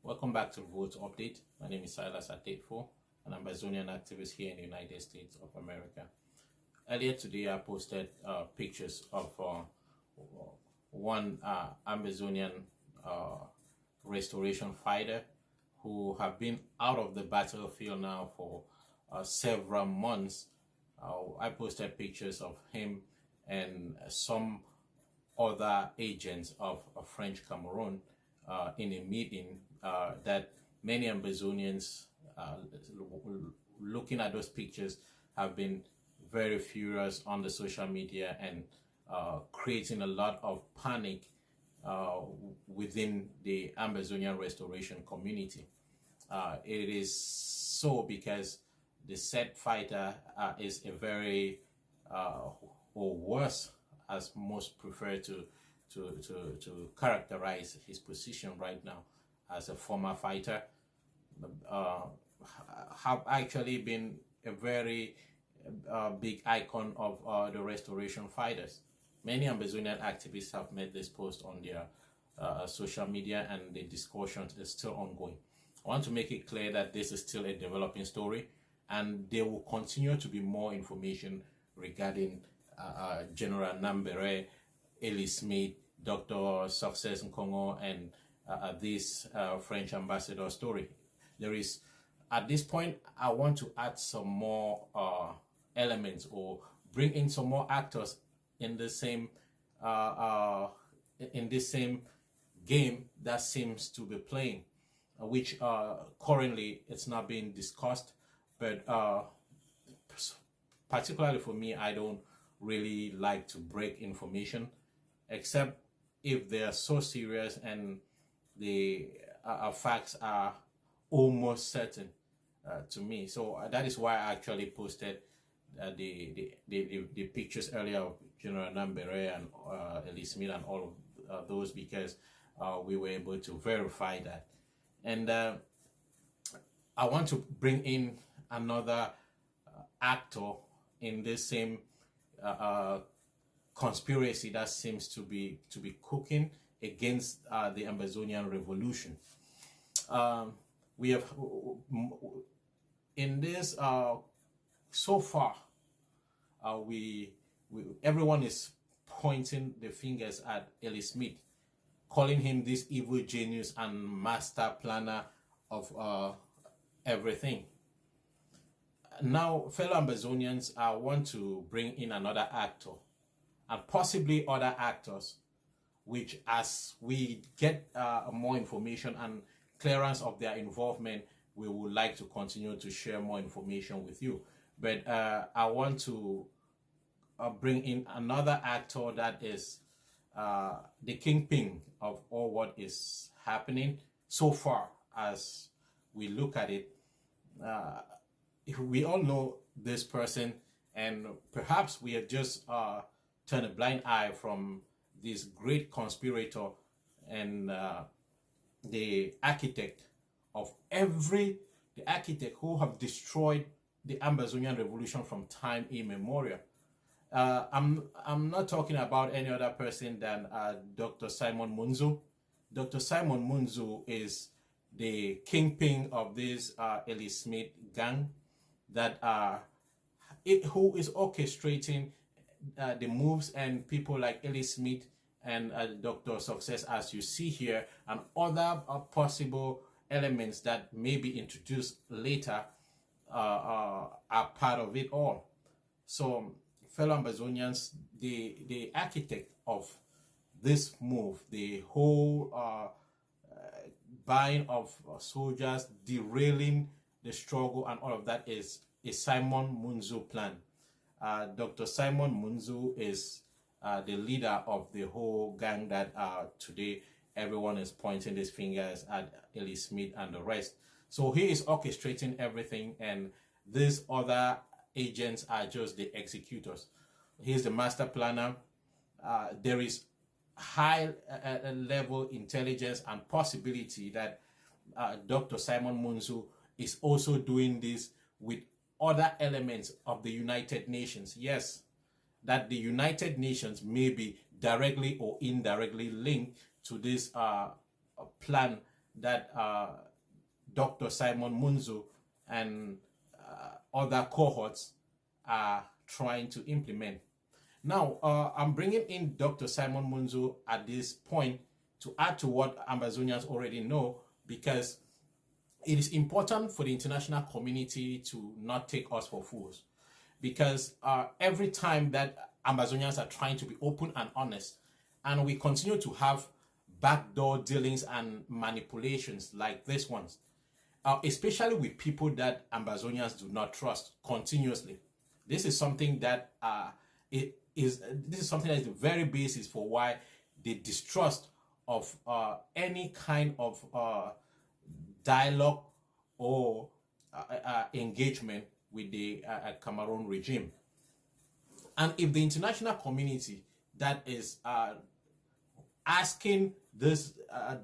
Welcome back to Vote Update. My name is Silas Atefo, and I'm a Ambazonian activist here in the United States of America. Earlier today, I posted pictures of one Ambazonian restoration fighter who have been out of the battlefield now for several months. I posted pictures of him and some other agents of French Cameroon in a meeting that many Ambazonians looking at those pictures have been very furious on the social media and creating a lot of panic within the Ambazonian restoration community. It is so because the said fighter is a very, or worse, as most prefer to characterize his position right now, as a former fighter, have actually been a very big icon of the restoration fighters. Many Ambazonian activists have made this post on their social media, and the discussion is still ongoing. I want to make it clear that this is still a developing story, and there will continue to be more information regarding General Nambere, Eli Smith, Dr. Success Nkongo, and this French ambassador story. There is, at this point, I want to add some more elements or bring in some more actors in the same game that seems to be playing, which currently it's not being discussed, but particularly for me, I don't really like to break information except if they are so serious and the facts are almost certain to me. So that is why I actually posted the pictures earlier of General Nambere and Eli Smith and all of those, because we were able to verify that. And I want to bring in another actor in this same conspiracy that seems to be cooking against the Ambazonian revolution. We have in this so far everyone is pointing the fingers at Eli Smith, calling him this evil genius and master planner of everything. Now, fellow Ambazonians, I want to bring in another actor and possibly other actors, which as we get more information and clearance of their involvement, we would like to continue to share more information with you. But I want to bring in another actor that is the kingpin of all what is happening so far as we look at it. We all know this person, and perhaps we have just turned a blind eye from this great conspirator and the architect who have destroyed the Ambazonian revolution from time immemorial. I'm not talking about any other person than Dr. Munzu. Dr. Munzu is the kingpin of this Eli Smith gang that who is orchestrating the moves, and people like Eli Smith and Dr. Success, as you see here, and other possible elements that may be introduced later are part of it all. So, fellow Ambazonians, the architect of this move, the whole buying of soldiers, derailing the struggle and all of that is a Munzu plan. Dr. Munzu is the leader of the whole gang that today everyone is pointing his fingers at Eli Smith and the rest. So he is orchestrating everything, and these other agents are just the executors. He's the master planner. There is high level intelligence and possibility that Dr. Munzu is also doing this with other elements of the United Nations. Yes, that the United Nations may be directly or indirectly linked to this plan that Dr. Munzu and other cohorts are trying to implement. Now, I'm bringing in Dr. Munzu at this point to add to what Ambazonians already know, because it is important for the international community to not take us for fools. Because every time that Ambazonians are trying to be open and honest, and we continue to have backdoor dealings and manipulations like this ones, especially with people that Ambazonians do not trust continuously. This is something that this is something that is the very basis for why the distrust of any kind of dialogue or engagement with the Cameroon regime. And if the international community that is asking these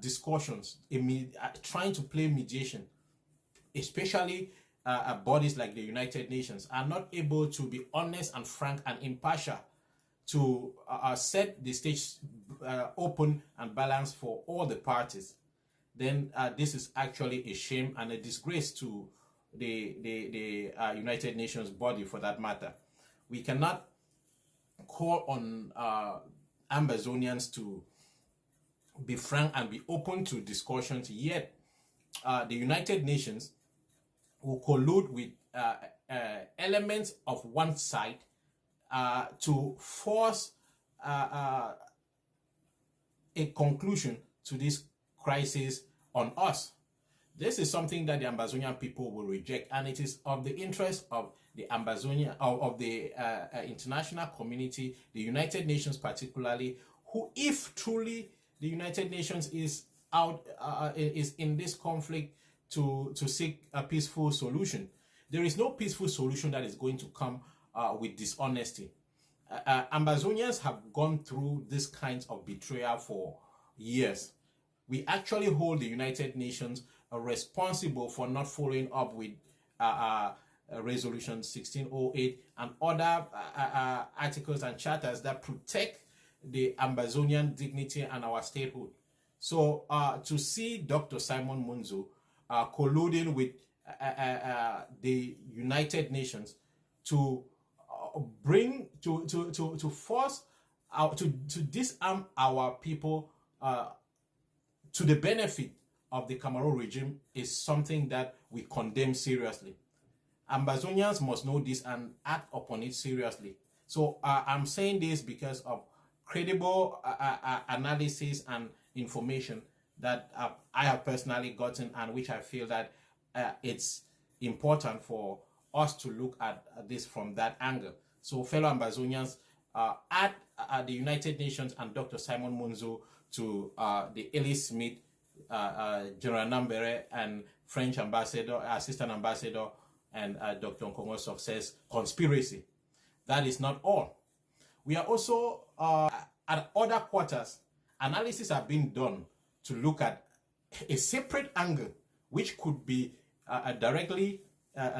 discussions, trying to play mediation, especially bodies like the United Nations, are not able to be honest and frank and impartial to set the stage open and balanced for all the parties, then this is actually a shame and a disgrace to the United Nations body, for that matter. We cannot call on Ambazonians to be frank and be open to discussions, yet the United Nations will collude with elements of one side to force a conclusion to this crisis on us. This is something that the Ambazonian people will reject, and it is of the interest of the Ambazonia, of the international community, the United Nations particularly, who, if truly the United Nations is is in this conflict to seek a peaceful solution, there is no peaceful solution that is going to come with dishonesty. Ambazonians have gone through this kinds of betrayal for years. We actually hold the United Nations responsible for not following up with Resolution 1608 and other articles and charters that protect the Ambazonian dignity and our statehood. So to see Dr. Munzu colluding with the United Nations to bring to force to disarm our people to the benefit of the Cameroon regime is something that we condemn seriously. Ambazonians must know this and act upon it seriously. So I'm saying this because of credible analysis and information that I have personally gotten, and which I feel that it's important for us to look at this from that angle. So fellow Ambazonians, add the United Nations and Dr. Munzu to the Ellis Smith, General Nambere, and French ambassador, assistant ambassador, and Dr. Nkongo's success conspiracy. That is not all. We are also at other quarters, analysis have been done to look at a separate angle which could be directly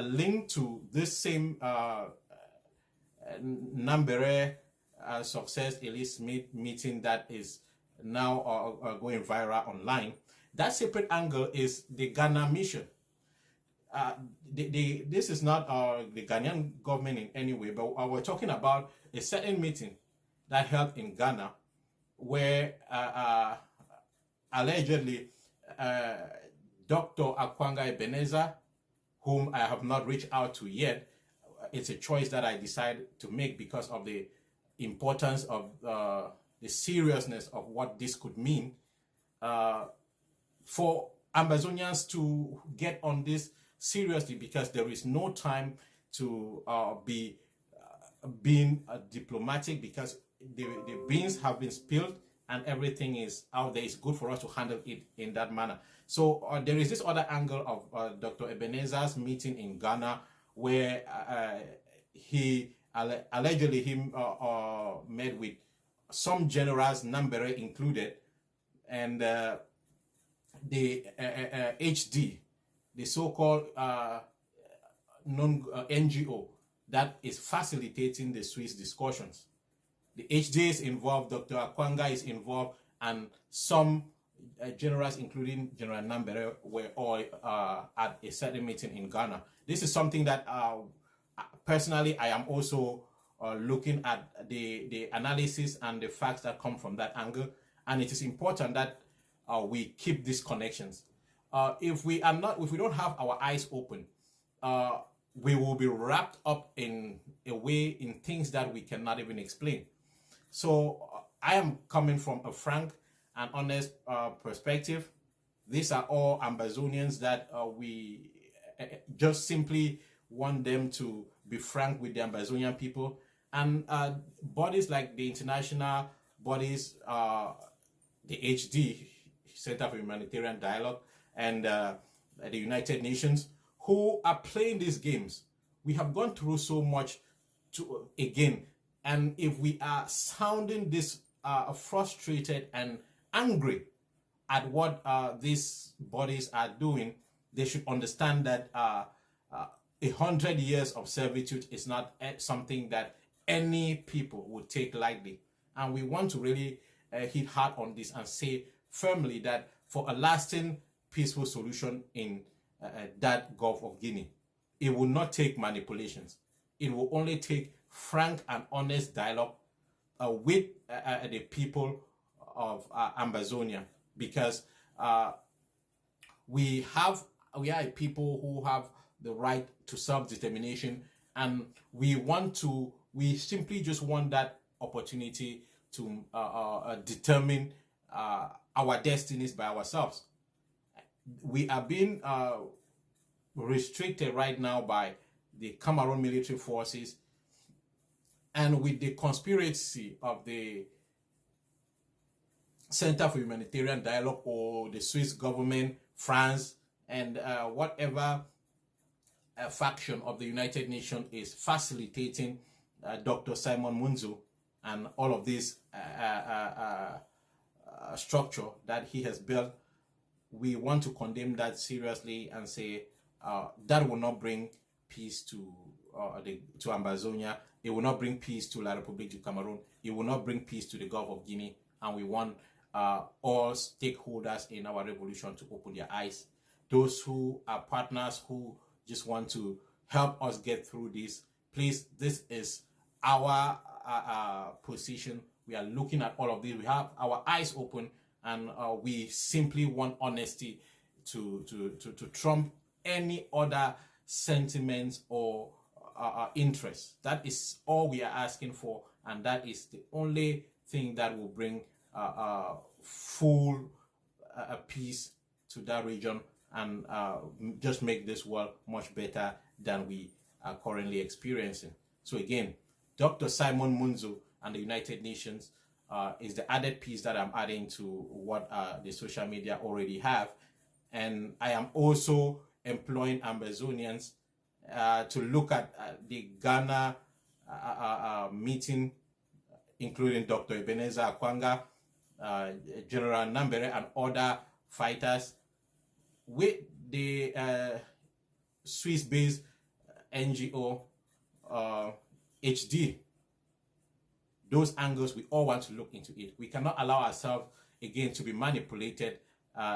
linked to this same Nambere success Ellis Smith meeting that is now going viral online. That separate angle is the Ghana mission. This is not the Ghanaian government in any way, but we're talking about a certain meeting that held in Ghana where allegedly Dr. Akwanga Ebenezer, whom I have not reached out to yet, it's a choice that I decided to make because of the importance of the seriousness of what this could mean for Ambazonians to get on this seriously, because there is no time to be being diplomatic, because the beans have been spilled and everything is out there. It's good for us to handle it in that manner. So there is this other angle of Dr. Ebenezer's meeting in Ghana where he allegedly met with some generals, Nambere included, and the HD, the so-called NGO that is facilitating the Swiss discussions. The HD is involved, Dr. Akwanga is involved, and some generals, including General Nambere, were all at a certain meeting in Ghana. This is something that personally I am also looking at the analysis and the facts that come from that angle, and it is important that we keep these connections. If we don't have our eyes open, we will be wrapped up in a way in things that we cannot even explain. So I am coming from a frank and honest perspective. These are all Ambazonians that we just simply want them to be frank with the Ambazonian people. And bodies like the international bodies, the HD, Center for Humanitarian Dialogue, and the United Nations, who are playing these games. We have gone through so much again. And if we are sounding this frustrated and angry at what these bodies are doing, they should understand that 100 years of servitude is not something that any people would take lightly. And we want to really hit hard on this and say firmly that for a lasting peaceful solution in that Gulf of Guinea, it will not take manipulations. It will only take frank and honest dialogue with the people of Ambazonia, because we are a people who have the right to self-determination, and we simply just want that opportunity to determine our destinies by ourselves. We are being restricted right now by the Cameroon military forces, and with the conspiracy of the Center for Humanitarian Dialogue or the Swiss government, France, and whatever faction of the United Nations is facilitating Dr.Munzu and all of this structure that he has built. We want to condemn that seriously and say that will not bring peace to Ambazonia. It will not bring peace to La République du Cameroon. It will not bring peace to the Gulf of Guinea. And we want all stakeholders in our revolution to open their eyes. Those who are partners who just want to help us get through this, please, this is our position. We are looking at all of this. We have our eyes open, and we simply want honesty to trump any other sentiments or interests. That is all we are asking for, and that is the only thing that will bring full peace to that region, and just make this world much better than we are currently experiencing. So again, Dr.Munzu and the United Nations is the added piece that I'm adding to what the social media already have. And I am also employing Ambazonians to look at the Ghana meeting, including Dr. Ebenezer Akwanga, General Nambere, and other fighters, with the Swiss-based NGO HD. Those angles, we all want to look into it. We cannot allow ourselves again to be manipulated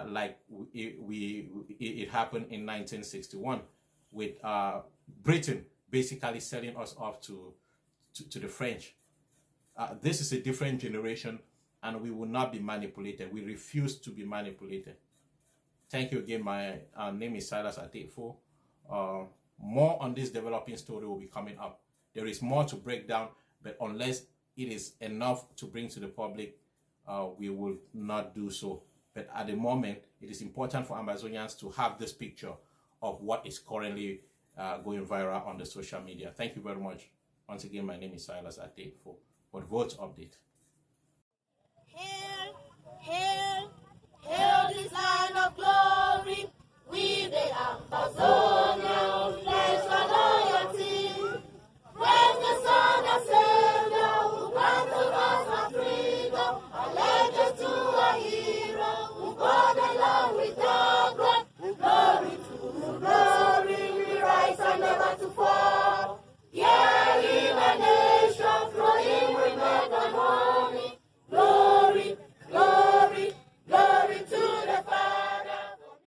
like it happened in 1961 with Britain basically selling us off to the French. This is a different generation, and we will not be manipulated. We refuse to be manipulated. Thank you again. My name is Silas Atefo. More on this developing story will be coming up. There is more to break down, but unless it is enough to bring to the public, we will not do so. But at the moment, it is important for Ambazonians to have this picture of what is currently going viral on the social media. Thank you very much. Once again, my name is Silas Atefo for the Vote Update.